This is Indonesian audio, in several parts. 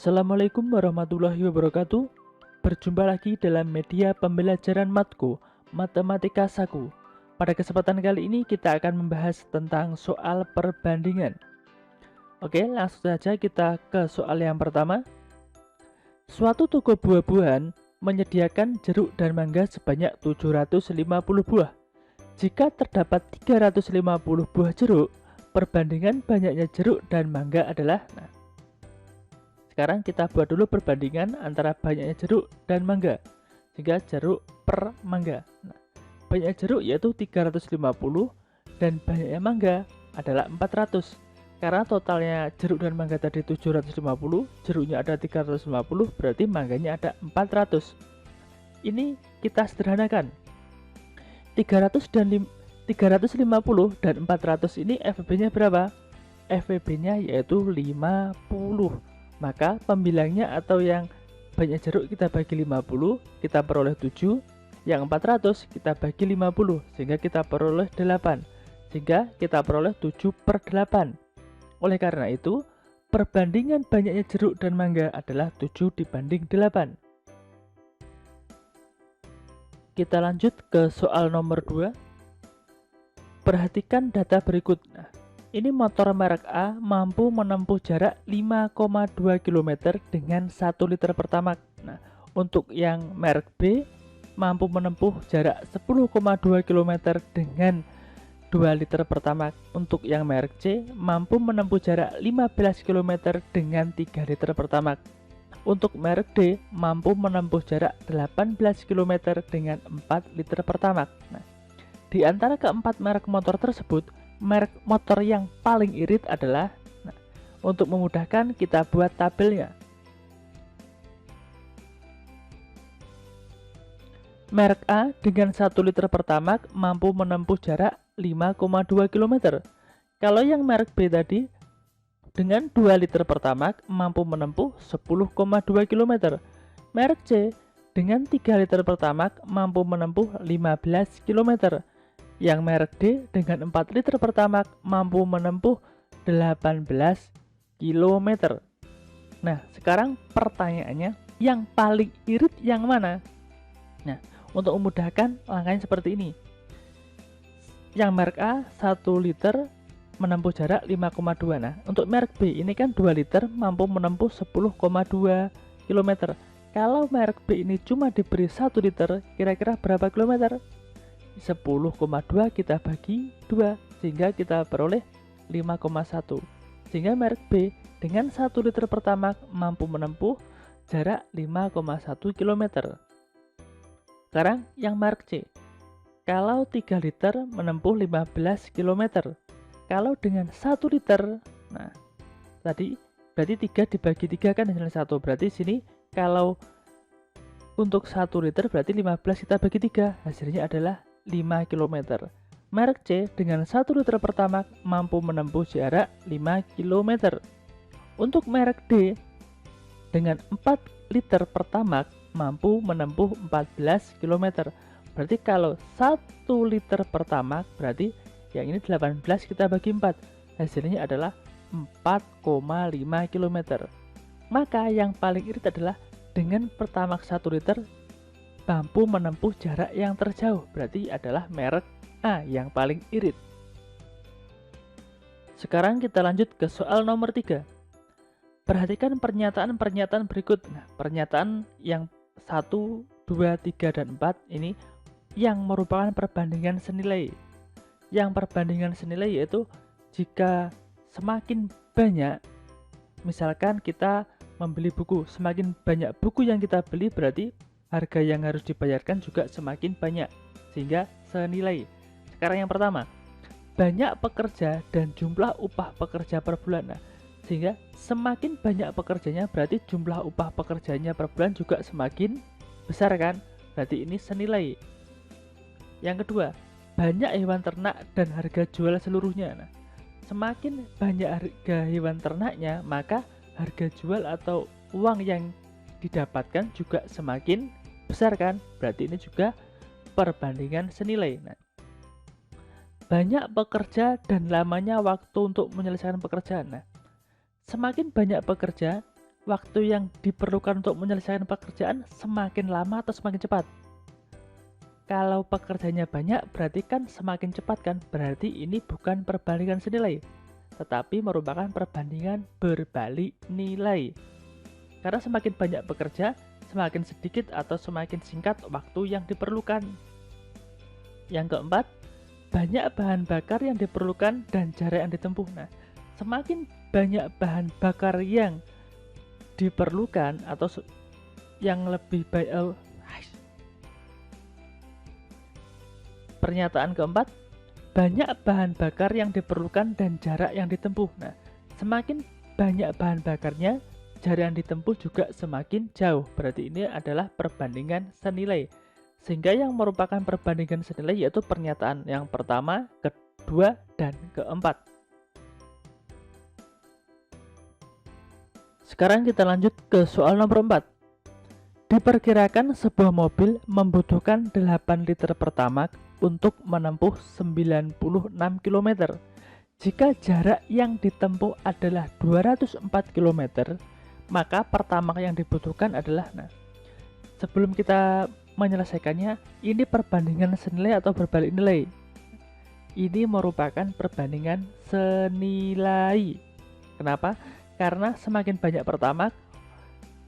Assalamualaikum warahmatullahi wabarakatuh. Berjumpa lagi dalam media pembelajaran matku, Matematika Saku. Pada kesempatan kali ini kita akan membahas tentang soal perbandingan. Oke, langsung saja kita ke soal yang pertama. Suatu toko buah-buahan menyediakan jeruk dan mangga sebanyak 750 buah. Jika terdapat 350 buah jeruk, perbandingan banyaknya jeruk dan mangga adalah sekarang kita buat dulu perbandingan antara banyaknya jeruk dan mangga. Sehingga jeruk per mangga. Banyaknya jeruk yaitu 350 dan banyaknya mangga adalah 400. Karena totalnya jeruk dan mangga tadi 750, jeruknya ada 350, berarti mangganya ada 400. Ini kita sederhanakan. 350 dan 400 ini FVB-nya berapa? FVB-nya yaitu 50. Maka pembilangnya atau yang banyak jeruk kita bagi 50, kita peroleh 7. Yang 400 kita bagi 50, sehingga kita peroleh 8. Sehingga kita peroleh 7/8. Oleh karena itu, perbandingan banyaknya jeruk dan mangga adalah 7/8. Kita lanjut ke soal nomor 2. Perhatikan data berikut. Ini motor merek A mampu menempuh jarak 5,2 km dengan 1 liter pertamax. Untuk yang merek B mampu menempuh jarak 10,2 km dengan 2 liter pertamax. Untuk yang merek C mampu menempuh jarak 15 km dengan 3 liter pertamax. Untuk merek D mampu menempuh jarak 18 km dengan 4 liter pertamax. Di antara keempat merek motor tersebut, merek motor yang paling irit adalah, untuk memudahkan kita buat tabelnya. Merek A dengan 1 liter pertamax mampu menempuh jarak 5,2 km. Kalau yang merek B tadi dengan 2 liter pertamax mampu menempuh 10,2 km. Merek C dengan 3 liter pertamax mampu menempuh 15 km. Yang merek D dengan 4 liter pertamax mampu menempuh 18 km. Nah, sekarang pertanyaannya, yang paling irit yang mana? Nah, untuk memudahkan langkahnya seperti ini. Yang merek A 1 liter menempuh jarak 5,2. Nah, untuk merek B ini kan 2 liter mampu menempuh 10,2 km. Kalau merek B ini cuma diberi 1 liter, kira-kira berapa kilometer? 10,2 kita bagi 2, sehingga kita peroleh 5,1. Sehingga merek B dengan 1 liter pertamax mampu menempuh jarak 5,1 km. Sekarang yang merek C. Kalau 3 liter menempuh 15 km. Kalau dengan 1 liter, nah tadi berarti 3 dibagi 3 kan hasilnya 1. Berarti sini kalau untuk 1 liter berarti 15 kita bagi 3, hasilnya adalah 5 km. Merek C dengan 1 liter pertamax mampu menempuh jarak 5 km. Untuk merek D dengan 4 liter pertamax mampu menempuh 14 km. Berarti kalau 1 liter pertamax berarti yang ini 18 kita bagi 4, hasilnya adalah 4,5 km. Maka yang paling irit adalah dengan pertamax 1 liter mampu menempuh jarak yang terjauh, berarti adalah merek A yang paling irit. Sekarang kita lanjut ke soal nomor 3. Perhatikan pernyataan-pernyataan berikut. Nah, pernyataan yang 1, 2, 3, dan 4 ini yang merupakan perbandingan senilai. Yang perbandingan senilai yaitu jika semakin banyak, misalkan kita membeli buku, semakin banyak buku yang kita beli berarti harga yang harus dibayarkan juga semakin banyak, sehingga senilai. Sekarang yang pertama, banyak pekerja dan jumlah upah pekerja per bulan. Sehingga semakin banyak pekerjanya berarti jumlah upah pekerjanya per bulan juga semakin besar kan? Berarti ini senilai. Yang kedua, banyak hewan ternak dan harga jual seluruhnya. Semakin banyak harga hewan ternaknya, maka harga jual atau uang yang didapatkan juga semakin besar kan? Berarti ini juga perbandingan senilai. Banyak pekerja dan lamanya waktu untuk menyelesaikan pekerjaan. Semakin banyak pekerja, waktu yang diperlukan untuk menyelesaikan pekerjaan semakin lama atau semakin cepat? Kalau pekerjaannya banyak, berarti kan semakin cepat kan? Berarti ini bukan perbandingan senilai, tetapi merupakan perbandingan berbalik nilai. Karena semakin banyak bekerja, semakin sedikit atau semakin singkat waktu yang diperlukan. Yang keempat, banyak bahan bakar yang diperlukan dan jarak yang ditempuh. Nah, semakin banyak bahan bakar yang diperlukan atau yang lebih baik, pernyataan keempat, banyak bahan bakar yang diperlukan dan jarak yang ditempuh. Nah, semakin banyak bahan bakarnya, jarak yang ditempuh juga semakin jauh. Berarti ini adalah perbandingan senilai. Sehingga yang merupakan perbandingan senilai yaitu pernyataan yang pertama, kedua, dan keempat. Sekarang kita lanjut ke soal nomor 4. Diperkirakan sebuah mobil membutuhkan 8 liter pertamax untuk menempuh 96 km. Jika jarak yang ditempuh adalah 204 km, maka pertamax yang dibutuhkan adalah, sebelum kita menyelesaikannya, ini perbandingan senilai atau berbalik nilai. Ini merupakan perbandingan senilai. Kenapa? Karena semakin banyak pertamax,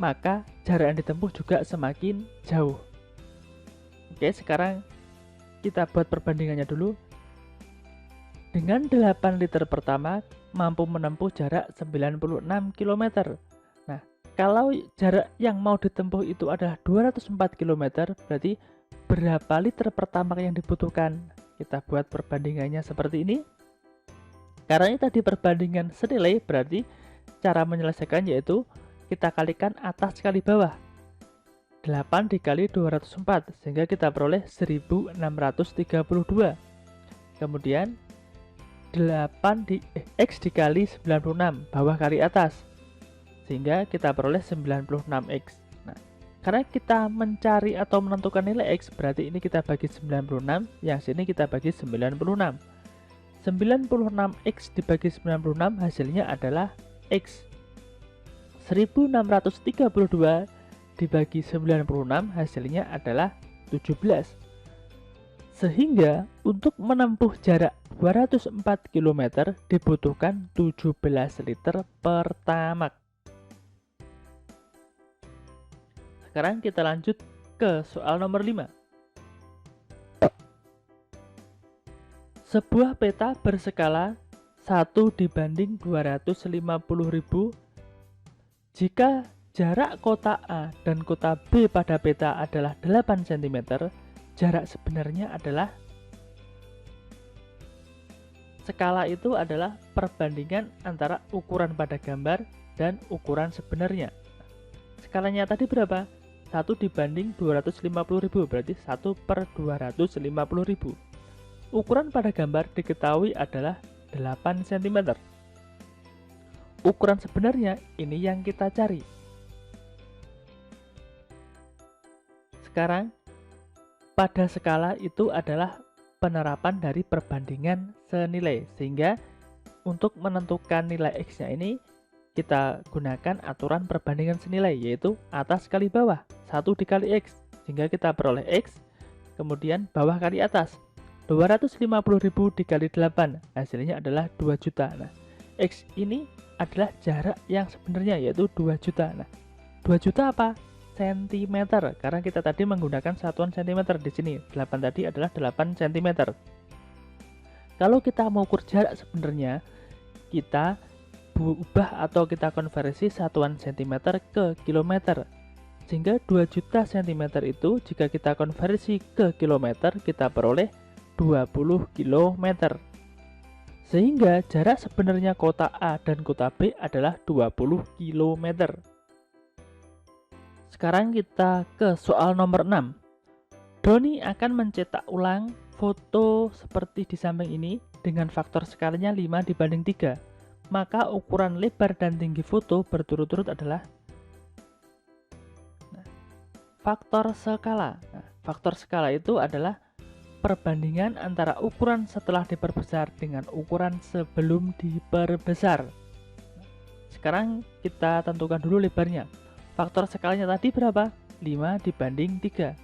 maka jarak yang ditempuh juga semakin jauh. Oke, sekarang kita buat perbandingannya dulu. Dengan 8 liter pertamax mampu menempuh jarak 96 km. Nah, kalau jarak yang mau ditempuh itu adalah 204 km, berarti berapa liter pertamax yang dibutuhkan? Kita buat perbandingannya seperti ini. Karena ini tadi perbandingan senilai, berarti cara menyelesaikan yaitu kita kalikan atas kali bawah. 8 dikali 204 sehingga kita peroleh 1632. Kemudian 8 X dikali 96 bawah kali atas sehingga kita peroleh 96X. Nah, karena kita mencari atau menentukan nilai X, berarti ini kita bagi 96, yang sini kita bagi 96. 96X dibagi 96 hasilnya adalah X. 1632 dibagi 96 hasilnya adalah 17. Sehingga untuk menempuh jarak 204 km dibutuhkan 17 liter pertamax. Sekarang kita lanjut ke soal nomor 5. Sebuah peta berskala 1:250.000. Jika jarak kota A dan kota B pada peta adalah 8 cm, jarak sebenarnya adalah, skala itu adalah perbandingan antara ukuran pada gambar dan ukuran sebenarnya. Skalanya tadi berapa? 1:250.000, berarti 1/250.000. Ukuran pada gambar diketahui adalah 8 cm. Ukuran sebenarnya ini yang kita cari. Sekarang, pada skala itu adalah penerapan dari perbandingan senilai. Sehingga untuk menentukan nilai X-nya ini, kita gunakan aturan perbandingan senilai, yaitu atas kali bawah, 1 dikali X. Sehingga kita peroleh X, kemudian bawah kali atas. 250.000 dikali 8, hasilnya adalah 2 juta. Nah, X ini adalah jarak yang sebenarnya, yaitu 2 juta. Nah, 2 juta apa? Sentimeter, karena kita tadi menggunakan satuan sentimeter di sini. 8 tadi adalah 8 cm. Kalau kita mau ukur jarak sebenarnya, kita ubah atau kita konversi satuan sentimeter ke kilometer. Sehingga 2 juta cm itu jika kita konversi ke kilometer, kita peroleh 20 km. Sehingga jarak sebenarnya kota A dan kota B adalah 20 km. Sekarang kita ke soal nomor 6. Doni akan mencetak ulang foto seperti di samping ini dengan faktor skalanya 5:3. Maka ukuran lebar dan tinggi foto berturut-turut adalah faktor skala. Faktor skala itu adalah perbandingan antara ukuran setelah diperbesar dengan ukuran sebelum diperbesar. Sekarang kita tentukan dulu lebarnya. Faktor skalanya tadi berapa? 5 dibanding 3.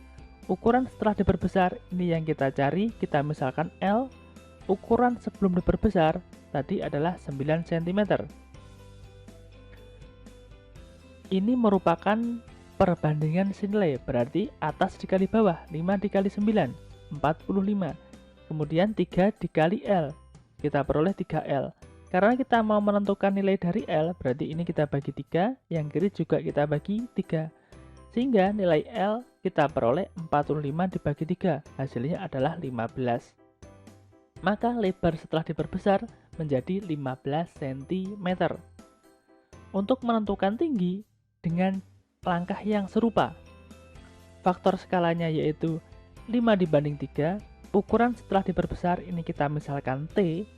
Ukuran setelah diperbesar, ini yang kita cari, kita misalkan L. Ukuran sebelum diperbesar, tadi adalah 9 cm. Ini merupakan perbandingan senilai, berarti atas dikali bawah, 5 dikali 9, 45. Kemudian 3 dikali L, kita peroleh 3L. Karena kita mau menentukan nilai dari L, berarti ini kita bagi 3, yang kiri juga kita bagi 3. Sehingga nilai L kita peroleh 45 dibagi 3, hasilnya adalah 15. Maka lebar setelah diperbesar menjadi 15 cm. Untuk menentukan tinggi dengan langkah yang serupa, faktor skalanya yaitu 5 dibanding 3, ukuran setelah diperbesar ini kita misalkan T,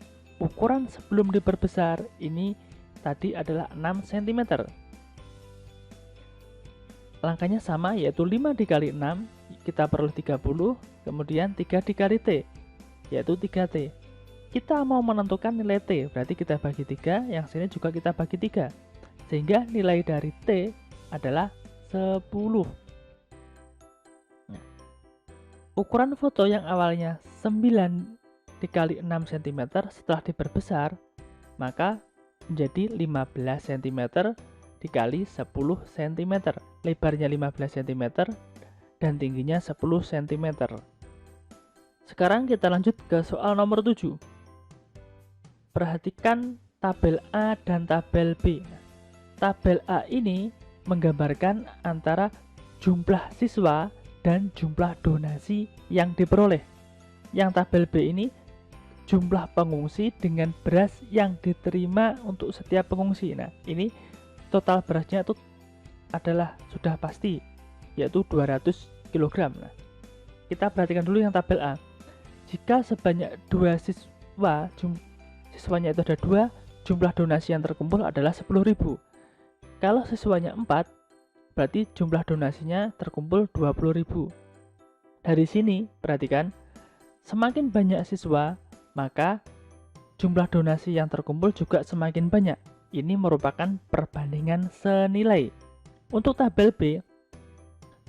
ukuran sebelum diperbesar ini tadi adalah 6 cm. Langkahnya sama, yaitu 5 dikali 6, kita perlu 30, kemudian 3 dikali T, yaitu 3T. Kita mau menentukan nilai T, berarti kita bagi 3, yang sini juga kita bagi 3. Sehingga nilai dari T adalah 10. Nah, ukuran foto yang awalnya 9 dikali 6 cm setelah diperbesar, maka menjadi 15 cm dikali 10 cm. Lebarnya 15 cm dan tingginya 10 cm. Sekarang kita lanjut ke soal nomor 7. Perhatikan tabel A dan tabel B. Tabel A ini menggambarkan antara jumlah siswa dan jumlah donasi yang diperoleh. Yang tabel B ini jumlah pengungsi dengan beras yang diterima untuk setiap pengungsi. Nah, ini total berasnya itu adalah sudah pasti, yaitu 200 kg. Nah, kita perhatikan dulu yang tabel A. Jika sebanyak 2 siswa, siswanya itu ada 2, jumlah donasi yang terkumpul adalah 10.000. Kalau siswanya 4, berarti jumlah donasinya terkumpul 20.000. Dari sini, perhatikan, semakin banyak siswa, maka jumlah donasi yang terkumpul juga semakin banyak. Ini merupakan perbandingan senilai. Untuk tabel B,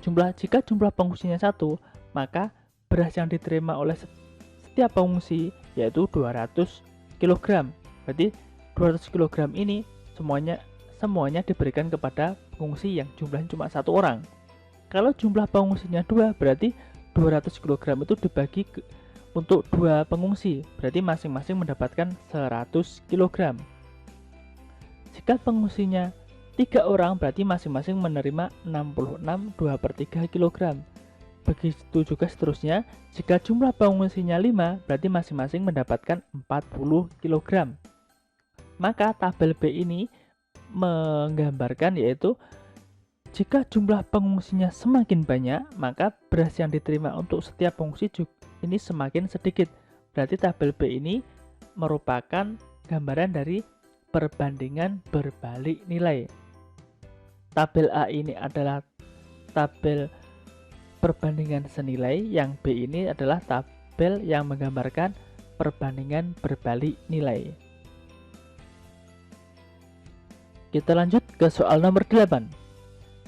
jika jumlah pengungsinya 1, maka beras yang diterima oleh setiap pengungsi yaitu 200 kg. Berarti 200 kg ini semuanya diberikan kepada pengungsi yang jumlahnya cuma 1 orang. Kalau jumlah pengungsinya 2, berarti 200 kg itu dibagi untuk 2 pengungsi, berarti masing-masing mendapatkan 100 kg. Jika pengungsinya 3 orang, berarti masing-masing menerima 66 2/3 kg. Begitu juga seterusnya, jika jumlah pengungsinya 5, berarti masing-masing mendapatkan 40 kg. Maka tabel B ini menggambarkan yaitu jika jumlah pengungsinya semakin banyak, maka beras yang diterima untuk setiap pengungsi ini semakin sedikit. Berarti tabel B ini merupakan gambaran dari perbandingan berbalik nilai. Tabel A ini adalah tabel perbandingan senilai, yang B ini adalah tabel yang menggambarkan perbandingan berbalik nilai. Kita lanjut ke soal nomor 8.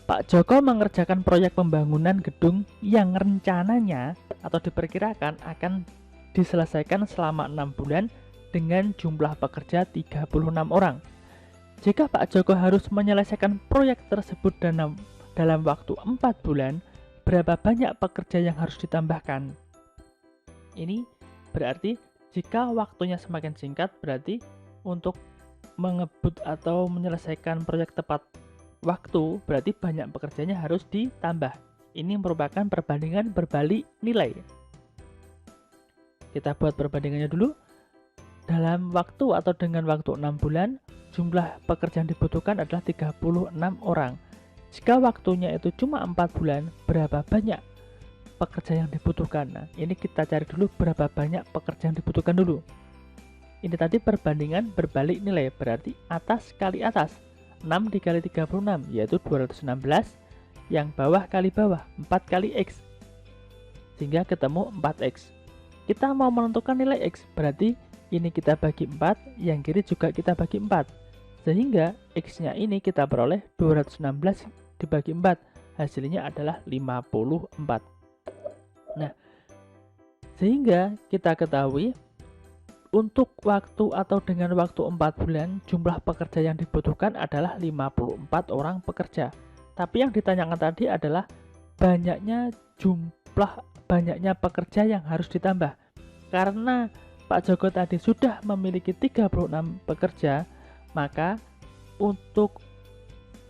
Pak Joko mengerjakan proyek pembangunan gedung yang rencananya atau diperkirakan akan diselesaikan selama 6 bulan dengan jumlah pekerja 36 orang. Jika Pak Joko harus menyelesaikan proyek tersebut dalam waktu 4 bulan, berapa banyak pekerja yang harus ditambahkan? Ini berarti jika waktunya semakin singkat, berarti untuk mengebut atau menyelesaikan proyek tepat waktu, berarti banyak pekerjanya harus ditambah. Ini merupakan perbandingan berbalik nilai. Kita buat perbandingannya dulu. Dalam waktu atau dengan waktu 6 bulan, jumlah pekerja yang dibutuhkan adalah 36 orang. Jika waktunya itu cuma 4 bulan, berapa banyak pekerja yang dibutuhkan? Nah, ini kita cari dulu berapa banyak pekerja yang dibutuhkan dulu. Ini tadi perbandingan berbalik nilai, berarti atas kali atas. 6 dikali 36 yaitu 216, yang bawah kali bawah 4 kali X, sehingga ketemu 4X. Kita mau menentukan nilai X, berarti ini kita bagi 4, yang kiri juga kita bagi 4, Sehingga X-nya ini kita peroleh 216 dibagi 4. Hasilnya adalah 54. Nah, sehingga kita ketahui untuk waktu atau dengan waktu 4 bulan, jumlah pekerja yang dibutuhkan adalah 54 orang pekerja. Tapi yang ditanyakan tadi adalah banyaknya pekerja yang harus ditambah. Karena Pak Joko tadi sudah memiliki 36 pekerja, maka untuk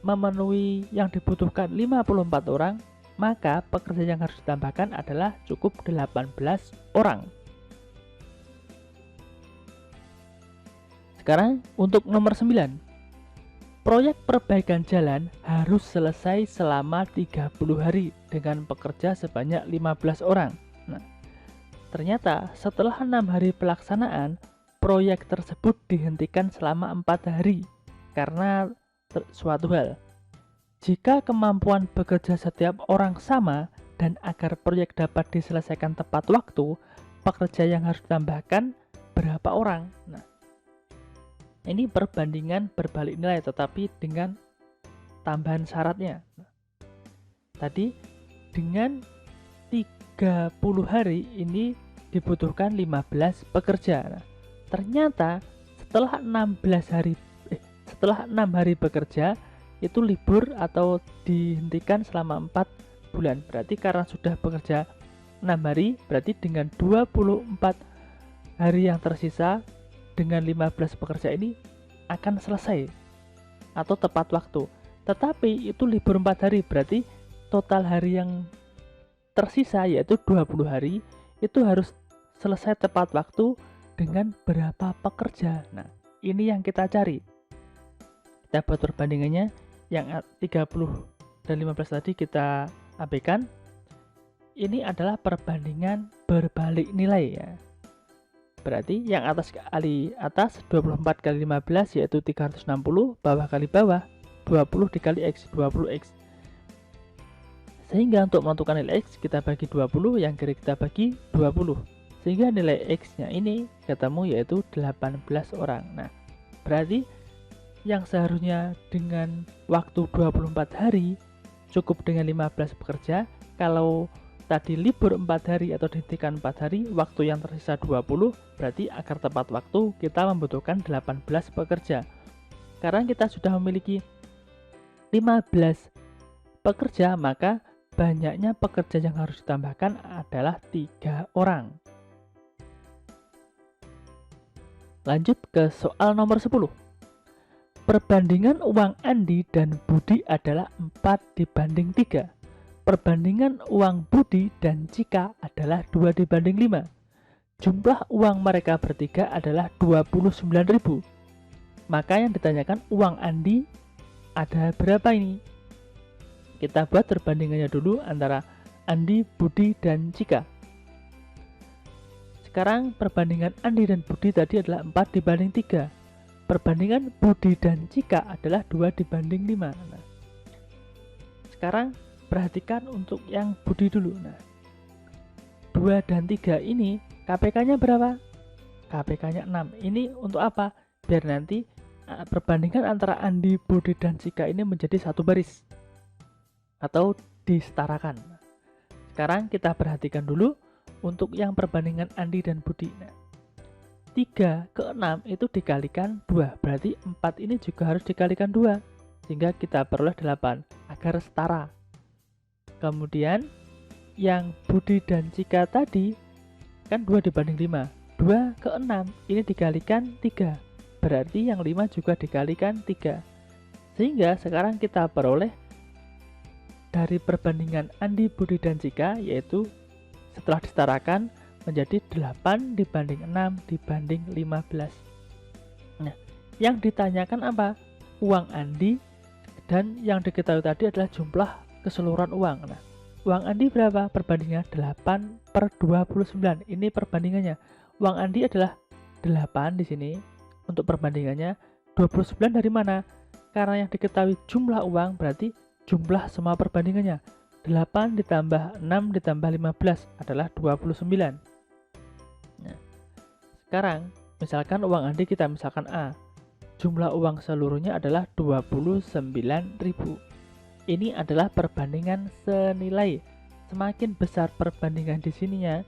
memenuhi yang dibutuhkan 54 orang, maka pekerja yang harus ditambahkan adalah cukup 18 orang. Sekarang untuk nomor 9. Proyek perbaikan jalan harus selesai selama 30 hari dengan pekerja sebanyak 15 orang. Nah, ternyata setelah 6 hari pelaksanaan, proyek tersebut dihentikan selama 4 hari karena suatu hal. Jika kemampuan bekerja setiap orang sama dan agar proyek dapat diselesaikan tepat waktu, pekerja yang harus ditambahkan berapa orang? Nah, ini perbandingan berbalik nilai tetapi dengan tambahan syaratnya. Tadi dengan 30 hari ini dibutuhkan 15 pekerja. Nah, ternyata setelah 6 hari bekerja itu libur atau dihentikan selama 4 bulan. Berarti karena sudah bekerja 6 hari, berarti dengan 24 hari yang tersisa dengan 15 pekerja ini akan selesai atau tepat waktu. Tetapi itu libur 4 hari, berarti total hari yang tersisa yaitu 20 hari itu harus selesai tepat waktu dengan berapa pekerja. Nah, ini yang kita cari. Kita buat perbandingannya, yang 30 dan 15 tadi kita abaikan. Ini adalah perbandingan berbalik nilai ya. Berarti yang atas kali atas 24 kali 15 yaitu 360, bawah kali bawah 20 dikali X, 20X. Sehingga untuk menentukan nilai X kita bagi 20, yang kiri kita bagi 20. Sehingga nilai X-nya ini ketemu yaitu 18 orang. Nah, berarti yang seharusnya dengan waktu 24 hari cukup dengan 15 pekerja. Kalau tadi libur 4 hari atau dihentikan 4 hari, waktu yang tersisa 20, berarti agar tepat waktu kita membutuhkan 18 pekerja. Karena kita sudah memiliki 15 pekerja, maka banyaknya pekerja yang harus ditambahkan adalah 3 orang. Lanjut ke soal nomor 10. Perbandingan uang Andi dan Budi adalah 4:3. Perbandingan uang Budi dan Cika adalah 2:5. Jumlah uang mereka bertiga adalah 29.000. Maka yang ditanyakan uang Andi ada berapa ini? Kita buat perbandingannya dulu antara Andi, Budi, dan Cika. Sekarang perbandingan Andi dan Budi tadi adalah 4:3. Perbandingan Budi dan Cika adalah 2:5. Nah, sekarang perhatikan untuk yang Budi dulu. Nah, 2 dan 3 ini KPK-nya berapa? KPK-nya 6. Ini untuk apa? Biar nanti perbandingan antara Andi, Budi, dan Cika ini menjadi satu baris atau disetarakan. Sekarang kita perhatikan dulu untuk yang perbandingan Andi dan Budi. Nah, 3 ke 6 itu dikalikan 2. Berarti 4 ini juga harus dikalikan 2. Sehingga kita peroleh 8 agar setara. Kemudian yang Budi dan Cika tadi kan 2:5. 2 ke 6 ini dikalikan 3. Berarti yang 5 juga dikalikan 3. Sehingga sekarang kita peroleh dari perbandingan Andi, Budi, dan Cika yaitu setelah disetarakan menjadi 8:6:15. Nah, yang ditanyakan apa? Uang Andi, dan yang diketahui tadi adalah jumlah keseluruhan uang. Nah, uang Andi berapa? Perbandingannya 8/29. Ini perbandingannya. Uang Andi adalah 8 di sini. Untuk perbandingannya 29 dari mana? Karena yang diketahui jumlah uang berarti jumlah semua perbandingannya. 8 ditambah 6 ditambah 15 adalah 29. Nah, sekarang misalkan uang Andi kita misalkan A. jumlah uang seluruhnya adalah 29.000. Ini adalah perbandingan senilai. Semakin besar perbandingan di sininya,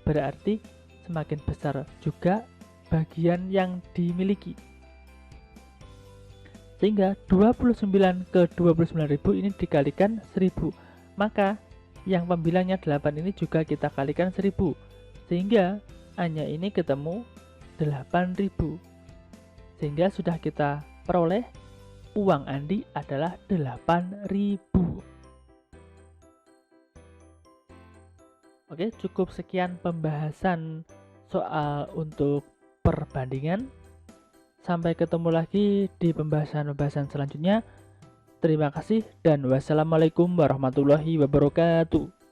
berarti semakin besar juga bagian yang dimiliki. Sehingga 29 ke 29.000 ini dikalikan 1000. Maka yang pembilangnya 8 ini juga kita kalikan 1000. Sehingga hanya ini ketemu 8.000. Sehingga sudah kita peroleh uang Andi adalah 8.000. Oke, cukup sekian pembahasan soal untuk perbandingan. Sampai ketemu lagi di pembahasan-pembahasan selanjutnya. Terima kasih dan wassalamualaikum warahmatullahi wabarakatuh.